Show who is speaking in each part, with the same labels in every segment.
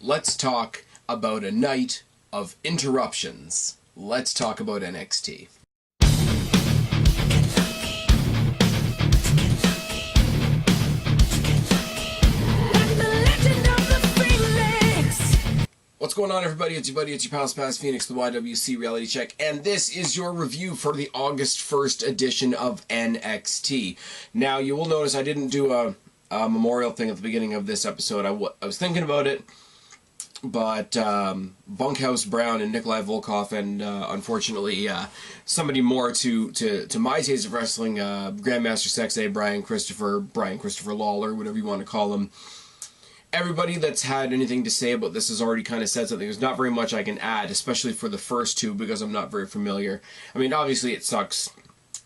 Speaker 1: let's talk about a night of interruptions. Let's talk about NXT. What's going on, everybody? It's your buddy, it's your pal Spaz Phoenix, the YWC Reality Check, and this is your review for the August 1st edition of NXT. Now, you will notice I didn't do a memorial thing at the beginning of this episode. I was thinking about it, but Bunkhouse Brown and Nikolai Volkov and unfortunately somebody more to my taste of wrestling, Grandmaster Sexay, Brian Christopher Lawler, whatever you want to call him. Everybody that's had anything to say about this has already kind of said something. There's not very much I can add, especially for the first two, because I'm not very familiar. I mean, obviously it sucks.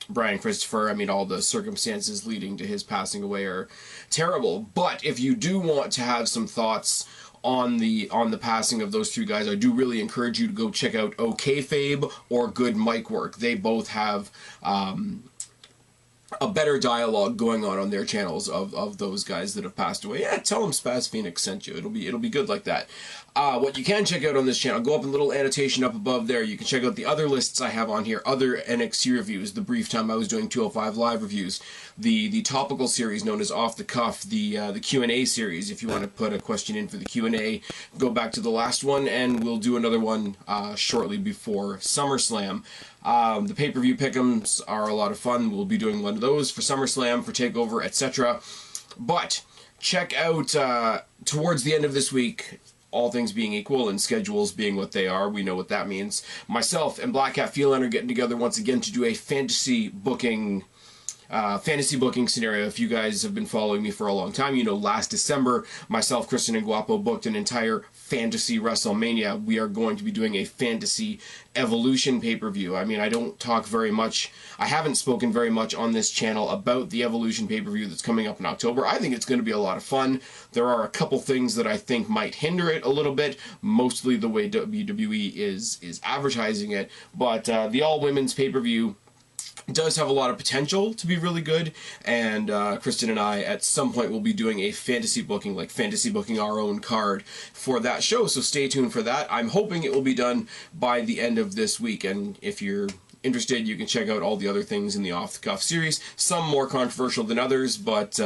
Speaker 1: Brian Christopher, I mean, all the circumstances leading to his passing away are terrible. But if you do want to have some thoughts on the passing of those two guys, I do really encourage you to go check out OKayfabe or Good Mic Work. They both have a better dialogue going on their channels of those guys that have passed away. Yeah, tell them Spaz Phoenix sent you. It'll be good like that. What you can check out on this channel, go up in a little annotation up above there. You can check out the other lists I have on here, other NXT reviews, the brief time I was doing 205 live reviews, the topical series known as Off the Cuff, the Q&A series. If you want to put a question in for the Q&A, go back to the last one, and we'll do another one shortly before SummerSlam. The pay-per-view pick'ems are a lot of fun. We'll be doing one of those for SummerSlam, for TakeOver, etc. But check out towards the end of this week, all things being equal and schedules being what they are, we know what that means. Myself and Black Cat Feline are getting together once again to do a fantasy booking scenario. If you guys have been following me for a long time, you know last December, myself, Kristen, and Guapo booked an entire fantasy WrestleMania. We are going to be doing a fantasy Evolution pay-per-view. I mean, I don't talk very much, I haven't spoken very much on this channel about the Evolution pay-per-view that's coming up in October. I think it's going to be a lot of fun. There are a couple things that I think might hinder it a little bit, mostly the way WWE is advertising it, but the all-women's pay-per-view does have a lot of potential to be really good, and Kristen and I at some point will be doing a fantasy booking, like fantasy booking our own card for that show, so stay tuned for that. I'm hoping it will be done by the end of this week, and if you're interested, you can check out all the other things in the Off the Cuff series, some more controversial than others, but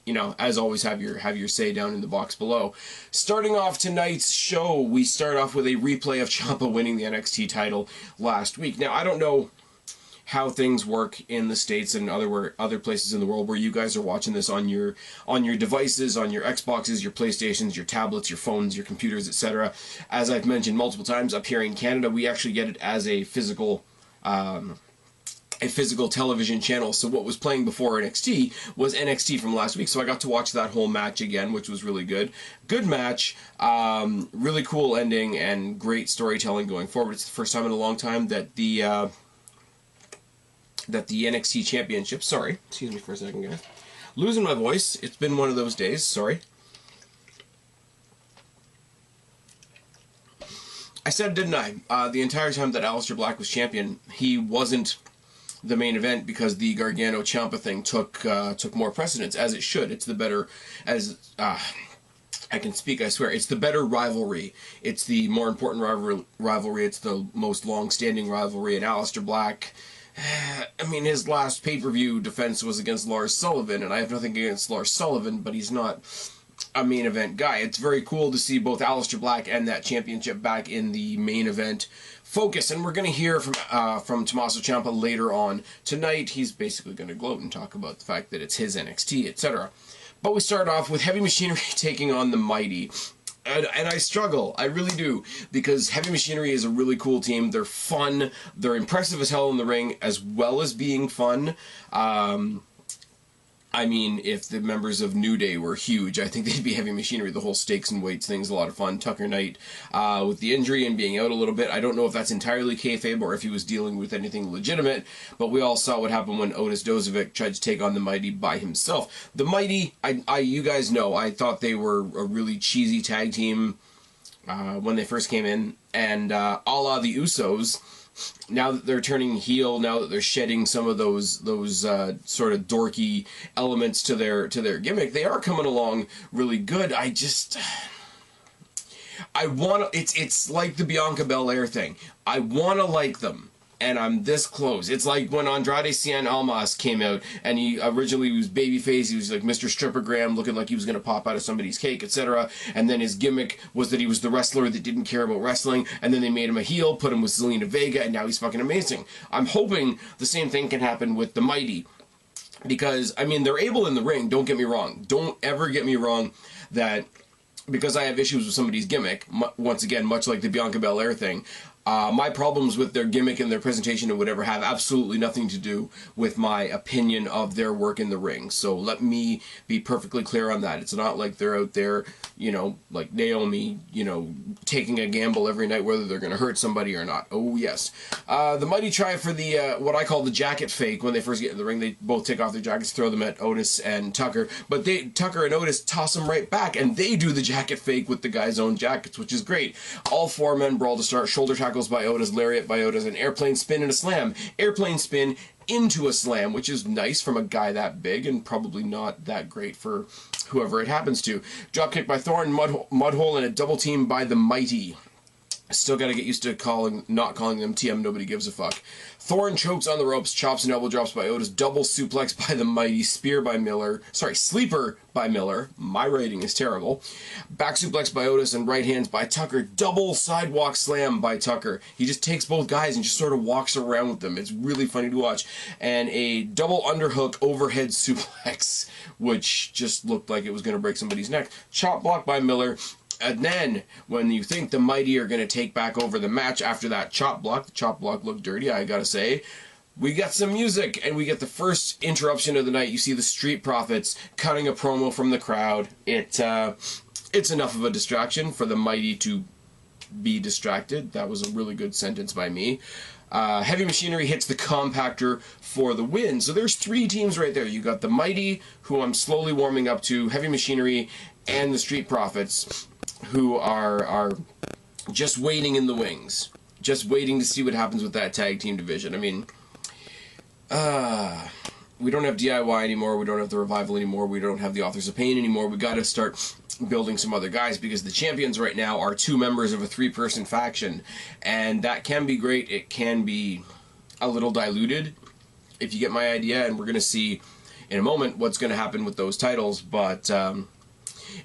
Speaker 1: you know, as always, have your say down in the box below. Starting off tonight's show, we start off with a replay of Ciampa winning the NXT title last week. Now, I don't know how things work in the States and other places in the world where you guys are watching this on your devices, on your Xboxes, your PlayStations, your tablets, your phones, your computers, etc. As I've mentioned multiple times, up here in Canada, we actually get it as a physical television channel. So what was playing before NXT was NXT from last week. So I got to watch that whole match again, which was really good. Good match, really cool ending, and great storytelling going forward. It's the first time in a long time that the NXT Championship, sorry, excuse me for a second, guys. Losing my voice, it's been one of those days, sorry. I said, didn't I? The entire time that Aleister Black was champion, he wasn't the main event because the Gargano Ciampa thing took more precedence, as it should. It's the better, I can speak, I swear. It's the better rivalry. It's the more important rivalry. It's the most long-standing rivalry. And Aleister Black, I mean, his last pay-per-view defense was against Lars Sullivan, and I have nothing against Lars Sullivan, but he's not a main event guy. It's very cool to see both Aleister Black and that championship back in the main event focus, and we're going to hear from Tommaso Ciampa later on tonight. He's basically going to gloat and talk about the fact that it's his NXT, etc. But we start off with Heavy Machinery taking on the Mighty. And I struggle, I really do, because Heavy Machinery is a really cool team. They're fun, they're impressive as hell in the ring, as well as being fun. I mean, if the members of New Day were huge, I think they'd be Heavy Machinery. The whole stakes and weights thing's a lot of fun. Tucker Knight, with the injury and being out a little bit, I don't know if that's entirely kayfabe or if he was dealing with anything legitimate, but we all saw what happened when Otis Dozovic tried to take on the Mighty by himself. The Mighty, you guys know, I thought they were a really cheesy tag team when they first came in, and a la the Usos. Now that they're turning heel, now that they're shedding some of those sort of dorky elements to their gimmick, they are coming along really good. I want to, it's like the Bianca Belair thing. I want to like them, and I'm this close. It's like when Andrade Cien Almas came out, and he originally was babyface. He was like Mr. Strippergram, looking like he was going to pop out of somebody's cake, etc. And then his gimmick was that he was the wrestler that didn't care about wrestling, and then they made him a heel, put him with Zelina Vega, and now he's fucking amazing. I'm hoping the same thing can happen with the Mighty, because, I mean, they're able in the ring, don't get me wrong. Don't ever get me wrong that because I have issues with somebody's gimmick, once again, much like the Bianca Belair thing, my problems with their gimmick and their presentation and whatever have absolutely nothing to do with my opinion of their work in the ring. So let me be perfectly clear on that. It's not like they're out there, you know, like Naomi, you know, taking a gamble every night whether they're going to hurt somebody or not. Oh, yes. The Mighty try for the, what I call the jacket fake. When they first get in the ring, they both take off their jackets, throw them at Otis and Tucker. But Tucker and Otis toss them right back, and they do the jacket fake with the guy's own jackets, which is great. All four men brawl to start. Shoulder tackles by Otis, lariat by Otis, an airplane spin and a slam. Airplane spin into a slam, which is nice from a guy that big and probably not that great for whoever it happens to. Dropkick by Thorne, mudhole, and a double team by the Mighty. Still got to get used to not calling them TM, nobody gives a fuck. Thorne chokes on the ropes, chops and elbow drops by Otis, double suplex by the Mighty, spear by Miller, sleeper by Miller, my rating is terrible, back suplex by Otis and right hands by Tucker, double sidewalk slam by Tucker. He just takes both guys and just sort of walks around with them. It's really funny to watch. And a double underhook overhead suplex, which just looked like it was going to break somebody's neck. Chop block by Miller. And then, when you think the Mighty are going to take back over the match after that chop block, the chop block looked dirty, I gotta say, we got some music, and we get the first interruption of the night. You see the Street Profits cutting a promo from the crowd. It's enough of a distraction for the Mighty to be distracted. That was a really good sentence by me. Heavy Machinery hits the compactor for the win. So there's three teams right there. You got the Mighty, who I'm slowly warming up to, Heavy Machinery, and the Street Profits, who are just waiting in the wings. Just waiting to see what happens with that tag team division. I mean, we don't have DIY anymore. We don't have the Revival anymore. We don't have the Authors of Pain anymore. We got to start building some other guys, because the champions right now are two members of a three-person faction. And that can be great. It can be a little diluted, if you get my idea. And we're going to see in a moment what's going to happen with those titles. But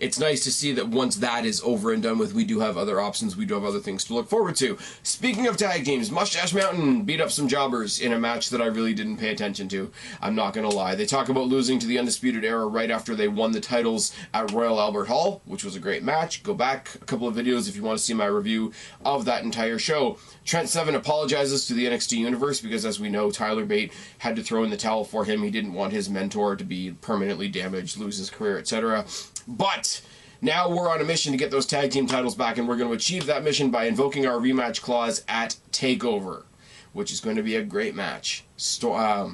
Speaker 1: it's nice to see that once that is over and done with, we do have other options, we do have other things to look forward to. Speaking of tag teams, Mustache Mountain beat up some jobbers in a match that I really didn't pay attention to. I'm not gonna lie. They talk about losing to the Undisputed Era right after they won the titles at Royal Albert Hall, which was a great match. Go back a couple of videos if you want to see my review of that entire show. Trent Seven apologizes to the NXT Universe because, as we know, Tyler Bate had to throw in the towel for him. He didn't want his mentor to be permanently damaged, lose his career, etc. But now we're on a mission to get those tag team titles back, and we're going to achieve that mission by invoking our rematch clause at TakeOver, which is going to be a great match. I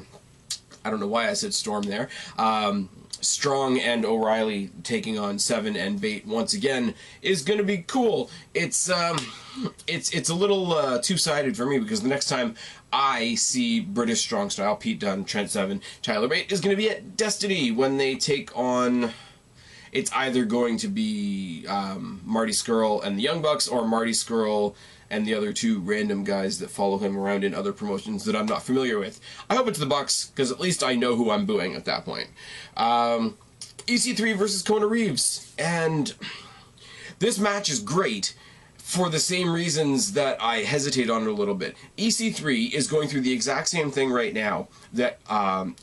Speaker 1: don't know why I said Storm there. Strong and O'Reilly taking on Seven and Bate once again is going to be cool. It's a little two-sided for me, because the next time I see British Strong Style, Pete Dunne, Trent Seven, Tyler Bate, is going to be at Destiny when they take on... It's either going to be Marty Scurll and the Young Bucks, or Marty Scurll and the other two random guys that follow him around in other promotions that I'm not familiar with. I hope it's the Bucks, because at least I know who I'm booing at that point. EC3 versus KONA REEVES. And this match is great for the same reasons that I hesitate on it a little bit. EC3 is going through the exact same thing right now, that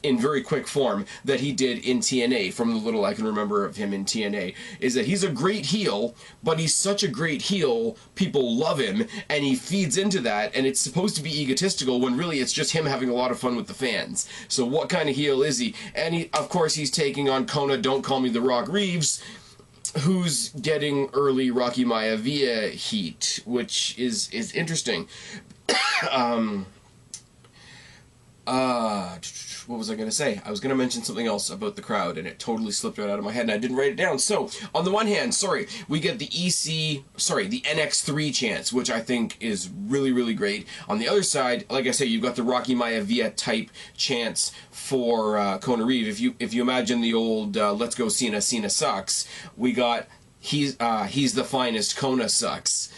Speaker 1: in very quick form, that he did in TNA. From the little I can remember of him in TNA, is that he's a great heel, but he's such a great heel, people love him, and he feeds into that, and it's supposed to be egotistical when really it's just him having a lot of fun with the fans. So what kind of heel is he? And of course he's taking on KONA Don't Call Me The Rock REEVES, who's getting early Rocky Maivia heat, which is interesting. What was I going to say? I was going to mention something else about the crowd, and it totally slipped right out of my head, and I didn't write it down. So, on the one hand, we get the the NX3 chants, which I think is really, really great. On the other side, like I say, you've got the Rocky Maivia type chants for KONA REEVES. If you imagine the old Let's Go Cena, Cena Sucks, we got he's the finest, KONA sucks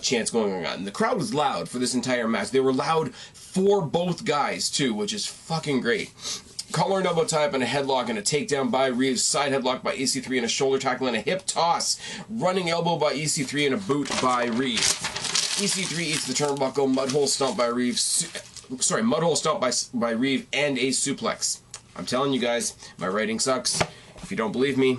Speaker 1: chants going on. And the crowd was loud for this entire match. They were loud for both guys too, which is fucking great. Collar and elbow tie up and a headlock and a takedown by Reeves. Side headlock by EC3 and a shoulder tackle and a hip toss. Running elbow by EC3 and a boot by Reeves. EC3 eats the turnbuckle. Mudhole stomp by Reeves. Sorry, mudhole stomp by Reeves and a suplex. I'm telling you guys, my writing sucks. If you don't believe me,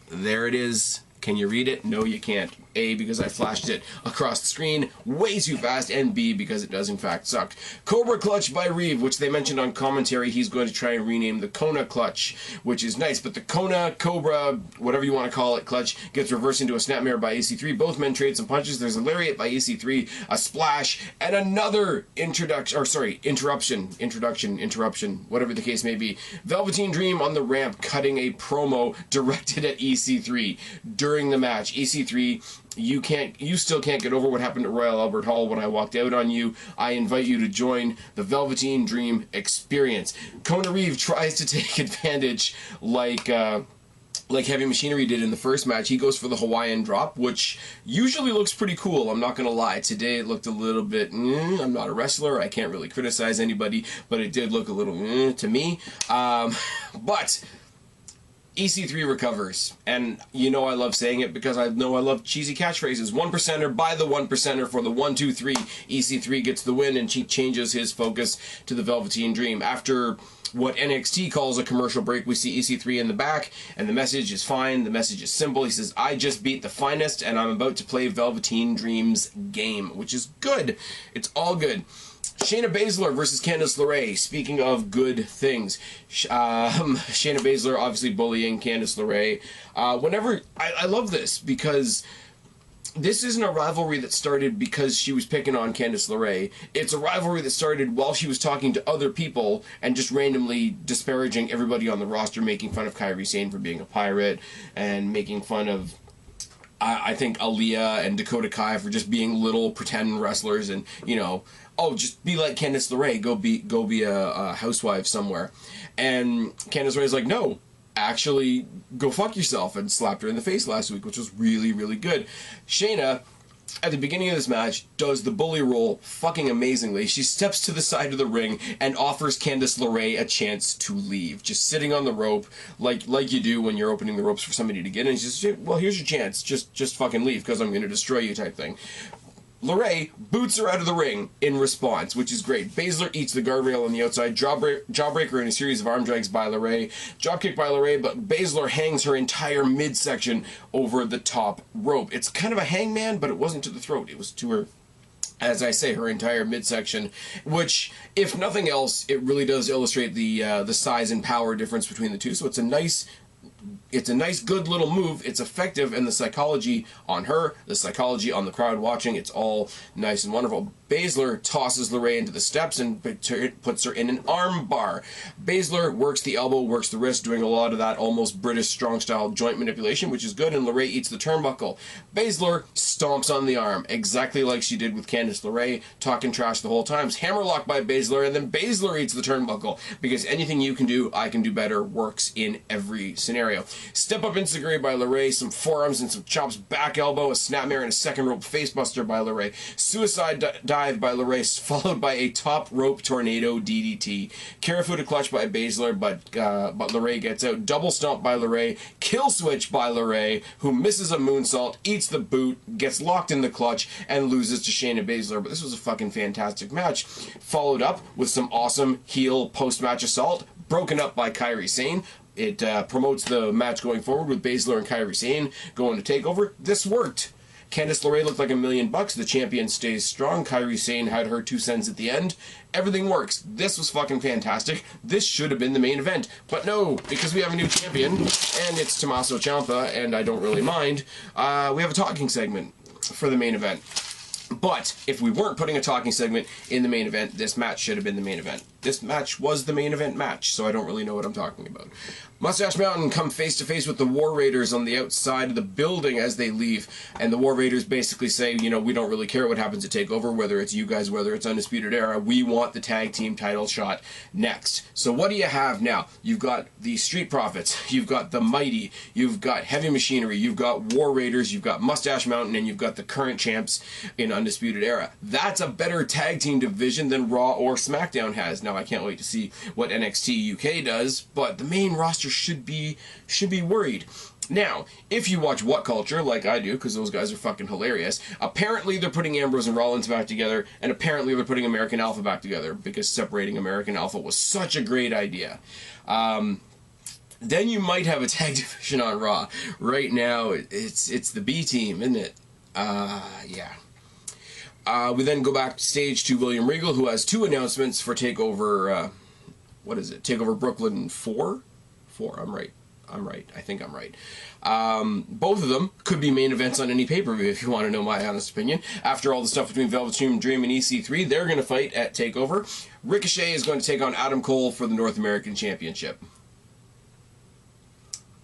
Speaker 1: there it is. Can you read it? No, you can't. A, because I flashed it across the screen way too fast, and B, because it does in fact suck. Cobra Clutch by Reeve, which they mentioned on commentary he's going to try and rename the KONA Clutch, which is nice, but the KONA, Cobra, whatever you want to call it, Clutch, gets reversed into a snapmare by EC3. Both men trade some punches. There's a lariat by EC3, a splash, and another interruption, whatever the case may be. Velveteen Dream on the ramp cutting a promo directed at EC3 during the match. EC3, you still can't get over what happened at Royal Albert Hall when I walked out on you. I invite you to join the Velveteen Dream experience. Kona Reeve tries to take advantage like Heavy Machinery did in the first match. He goes for the Hawaiian drop, which usually looks pretty cool, I'm not gonna lie. Today it looked a little bit, I'm not a wrestler, I can't really criticize anybody, but it did look a little to me. But EC3 recovers, and you know I love saying it because I know I love cheesy catchphrases. 1%er by the 1%er for the 1, 2, 3. EC3 gets the win, and he changes his focus to the Velveteen Dream. After what NXT calls a commercial break, we see EC3 in the back, and the message is fine, the message is simple. He says, I just beat the finest, and I'm about to play Velveteen Dream's game, which is good. It's all good. Shayna Baszler versus Candice LeRAE. Speaking of good things, Shayna Baszler obviously bullying Candice LeRAE. I love this because this isn't a rivalry that started because she was picking on Candice LeRae. It's a rivalry that started while she was talking to other people and just randomly disparaging everybody on the roster, making fun of Kairi Sane for being a pirate, and making fun of, I think, Aaliyah and Dakota Kai for just being little pretend wrestlers, and, you know, oh, just be like Candice LeRae, go be a housewife somewhere. And Candice LeRae's like, no, actually go fuck yourself, and slapped her in the face last week, which was really, really good. Shayna, at the beginning of this match, does the bully roll fucking amazingly. She steps to the side of the ring and offers Candice LeRae a chance to leave. Just sitting on the rope, like you do when you're opening the ropes for somebody to get in. She says, well, here's your chance. Just fucking leave, because I'm going to destroy you, type thing. LeRae boots her out of the ring in response, which is great. Baszler eats the guardrail on the outside, jawbreaker in a series of arm drags by LeRae, dropkick by LeRae, but Baszler hangs her entire midsection over the top rope. It's kind of a hangman, but it wasn't to the throat. It was to her, as I say, her entire midsection, which, if nothing else, it really does illustrate the size and power difference between the two. So it's a nice, good little move. It's effective, and the psychology on her, the psychology on the crowd watching, it's all nice and wonderful. Baszler tosses LeRae into the steps and puts her in an arm bar. Baszler works the elbow, works the wrist, doing a lot of that almost British strong-style joint manipulation, which is good, and LeRae eats the turnbuckle. Baszler stomps on the arm, exactly like she did with Candice LeRae, talking trash the whole time. Hammerlock by Baszler, and then Baszler eats the turnbuckle, because anything you can do, I can do better, works in every scenario. Step up enziguri by LeRae, some forearms and some chops, back elbow, a snapmare, and a second rope facebuster by LeRae. Suicide dive by LeRae, followed by a top rope tornado DDT. Karafuda clutch by Baszler, but LeRae gets out. Double stomp by LeRae. Kill switch by LeRae, who misses a moonsault, eats the boot, gets locked in the clutch, and loses to Shayna Baszler. But this was a fucking fantastic match. Followed up with some awesome heel post-match assault, broken up by Kairi Sane. It promotes the match going forward with Baszler and Kairi Sane going to TakeOver. This worked. Candice LeRae looked like $1 million. The champion stays strong. Kairi Sane had her 2 cents at the end. Everything works. This was fucking fantastic. This should have been the main event. But no, because we have a new champion, and it's Tommaso Ciampa, and I don't really mind, we have a talking segment for the main event. But if we weren't putting a talking segment in the main event, this match should have been the main event. this match was the main event match, so I don't really know what I'm talking about. Mustache Mountain come face to face with the War Raiders on the outside of the building as they leave, and the War Raiders basically say, you know, we don't really care what happens at TakeOver, whether it's you guys, whether it's Undisputed Era, we want the tag team title shot next. So what do you have now? You've got the Street Profits, you've got the Mighty, you've got Heavy Machinery, you've got War Raiders, you've got Mustache Mountain, and you've got the current champs in Undisputed Era. That's a better tag team division than Raw or SmackDown has. Now I can't wait to see what NXT UK does, but the main roster should be worried. Now, if you watch What Culture, like I do, because those guys are fucking hilarious, apparently they're putting Ambrose and Rollins back together, and apparently they're putting American Alpha back together, because separating American Alpha was such a great idea. Then you might have a tag division on Raw. Right now, it's the B team, isn't it? Yeah. We then go backstage to William Regal, who has 2 announcements for TakeOver, what is it? TakeOver Brooklyn 4? 4, I'm right. I think I'm right. Both of them could be main events on any pay-per-view, if you want to know my honest opinion. After all the stuff between Velveteen Dream and EC3, they're going to fight at TakeOver. Ricochet is going to take on Adam Cole for the North American Championship.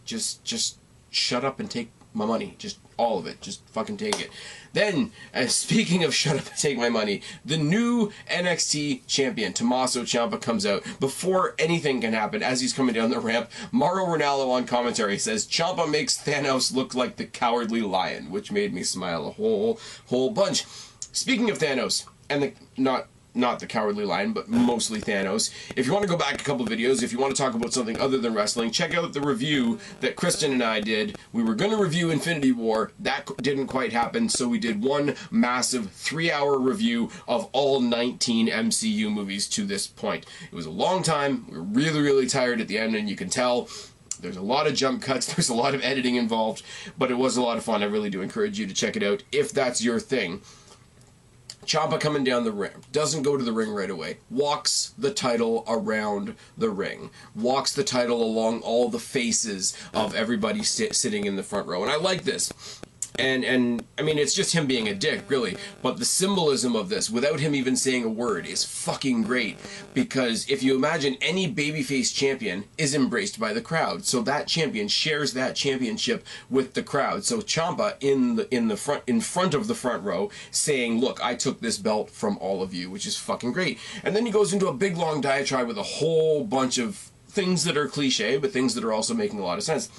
Speaker 1: Just shut up and take my money. Just all of it. Just fucking take it. Then, speaking of shut up and take my money, the new NXT champion, Tommaso Ciampa, comes out. Before anything can happen, as he's coming down the ramp, Mauro Ranallo on commentary says, Ciampa makes Thanos look like the Cowardly Lion, which made me smile a whole bunch. Speaking of Thanos, and the not the Cowardly Lion, but mostly Thanos. If you want to go back a couple videos, if you want to talk about something other than wrestling, check out the review that Kristen and I did. We were going to review Infinity War. That didn't quite happen, so we did one massive 3-hour review of all 19 MCU movies to this point. It was a long time. We were really, really tired at the end, and you can tell there's a lot of jump cuts, there's a lot of editing involved, but it was a lot of fun. I really do encourage you to check it out if that's your thing. Ciampa coming down the ring, doesn't go to the ring right away, walks the title around the ring, walks the title along all the faces of everybody sitting in the front row, and I like this. And I mean, it's just him being a dick, really, but the symbolism of this, without him even saying a word, is fucking great, because if you imagine any babyface champion is embraced by the crowd, so that champion shares that championship with the crowd. So Ciampa in front of the front row saying, look, I took this belt from all of you, which is fucking great. And then he goes into a big long diatribe with a whole bunch of things that are cliche, but things that are also making a lot of sense.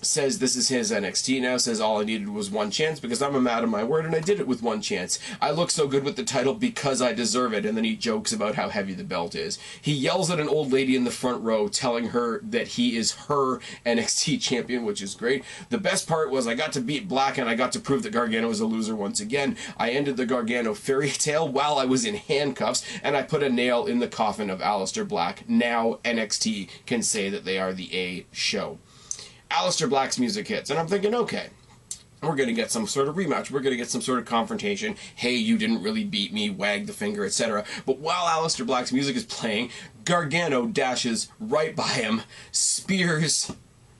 Speaker 1: Says this is his NXT now, says all I needed was one chance because I'm a man of my word and I did it with one chance. I look so good with the title because I deserve it, and then he jokes about how heavy the belt is. He yells at an old lady in the front row telling her that he is her NXT champion, which is great. The best part was I got to beat Black and I got to prove that Gargano was a loser once again. I ended the Gargano fairy tale while I was in handcuffs, and I put a nail in the coffin of Aleister Black. Now NXT can say that they are the A show. Aleister Black's music hits, and I'm thinking, okay, we're going to get some sort of rematch. We're going to get some sort of confrontation. Hey, you didn't really beat me, wag the finger, etc. But while Aleister Black's music is playing, Gargano dashes right by him, spears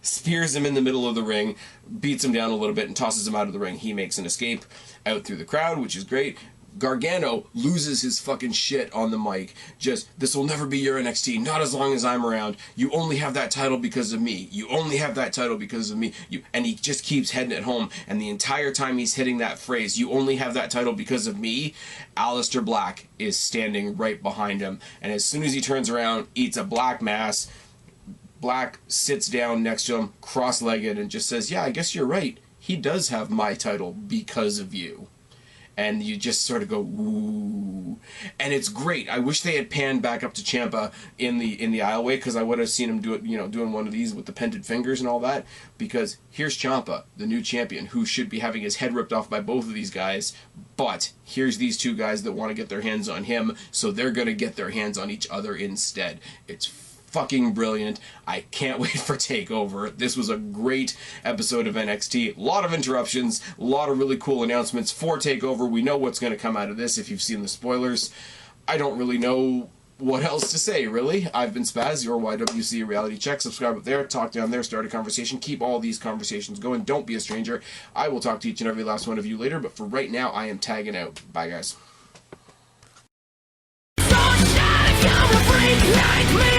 Speaker 1: him in the middle of the ring, beats him down a little bit, and tosses him out of the ring. He makes an escape out through the crowd, which is great. Gargano loses his fucking shit on the mic. Just, this will never be your NXT, not as long as I'm around. You only have that title because of me. You only have that title because of me. And he just keeps heading it home. And the entire time he's hitting that phrase, you only have that title because of me, Aleister Black is standing right behind him. And as soon as he turns around, eats a black mass. Black sits down next to him, cross-legged, and just says, yeah, I guess you're right. He does have my title because of you. And you just sort of go, ooh. And it's great. I wish they had panned back up to Ciampa in the aisleway, because I would have seen him do it, you know, doing one of these with the pented fingers and all that. Because here's Ciampa, the new champion, who should be having his head ripped off by both of these guys. But here's these two guys that want to get their hands on him, so they're going to get their hands on each other instead. It's fucking brilliant. I can't wait for TakeOver. This was a great episode of NXT. A lot of interruptions, a lot of really cool announcements for TakeOver. We know what's going to come out of this if you've seen the spoilers. I don't really know what else to say, really. I've been Spaz, your YWC Reality Check. Subscribe up there, talk down there, start a conversation. Keep all these conversations going. Don't be a stranger. I will talk to each and every last one of you later, but for right now, I am tagging out. Bye, guys.
Speaker 2: like me.